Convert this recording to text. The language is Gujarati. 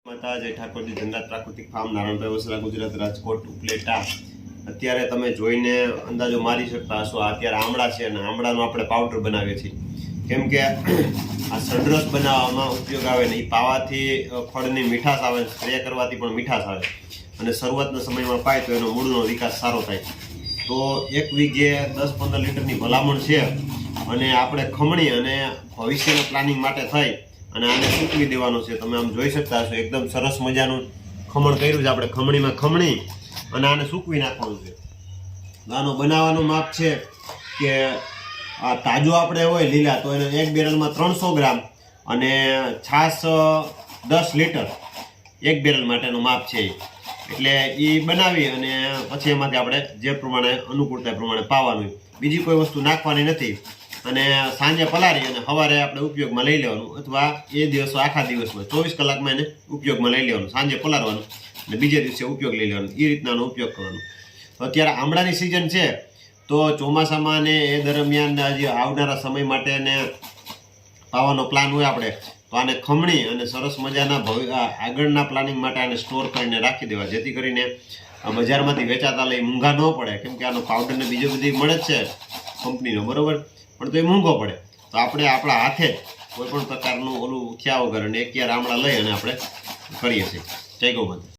માતા જય ઠાકોરજી ધનરાજ પ્રાકૃતિક ફાર્મ નારાયણભાઈ વસલા ગુજરાત રાજકોટ ઉપલેટા અત્યારે તમે જોઈને અંદાજો મારી શકતા હશો અત્યારે આમળા છે અને આમળાનો આપણે પાવડર બનાવીએ છીએ કેમ કે આ સડરસ બનાવવામાં ઉપયોગ આવે ને એ પાવાથી ફળની મીઠાશ આવે સ્પ્રે કરવાથી પણ મીઠાશ આવે અને શરૂઆતના સમયમાં પાય તો એનો મૂળનો વિકાસ સારો થાય તો એક વીઘે 10-15 લીટરની ભલામણ છે અને આપણે ખમણી અને ભવિષ્યના પ્લાનિંગ માટે થઈ અને આને સૂકવી દેવાનો છે તમે આમ જોઈ શકતા હશો એકદમ સરસ મજાનું ખમણ કર્યું છે આપણે ખમણીમાં ખમણી અને આને સૂકવી નાખવાનું છે આનો બનાવવાનું માપ છે કે આ તાજો આપણે હોય લીલા તો એને એક બેરલમાં 300 ગ્રામ અને છાશ 10 લીટર એક બેરલ માટેનું માપ છે એટલે એ બનાવી અને પછી એમાંથી આપણે જે પ્રમાણે અનુકૂળતા પ્રમાણે પાવાનું બીજી કોઈ વસ્તુ નાખવાની નથી અને સાંજે પલાળી અને સવારે આપણે ઉપયોગમાં લઈ લેવાનું અથવા એ દિવસો આખા દિવસમાં 24 કલાકમાં એને ઉપયોગમાં લઈ લેવાનું સાંજે પલાળવાનું અને બીજે દિવસે ઉપયોગ લઈ લેવાનો એ રીતનાનો ઉપયોગ કરવાનો તો અત્યારે આમળાની સિઝન છે તો ચોમાસામાં ને એ દરમિયાન જે આવનારા સમય માટે ને પાવાનો પ્લાન હોય આપણે તો આને ખમણી અને સરસ મજાના આગળના પ્લાનિંગ માટે આને સ્ટોર કરીને રાખી દેવા જેથી કરીને બજારમાંથી વેચાતા લઈ મૂંઘા ન પડે કેમ કે આનો પાવડર ને બીજો બધી મળે જ છે કંપનીનો બરોબર પણ તો એ મોંઘો પડે તો આપણે આપણા હાથે જ કોઈ પણ પ્રકારનું ઓલું થયા વગર અને એક આમળા લઈ અને આપણે કરીએ છીએ જય ગૌ માતા।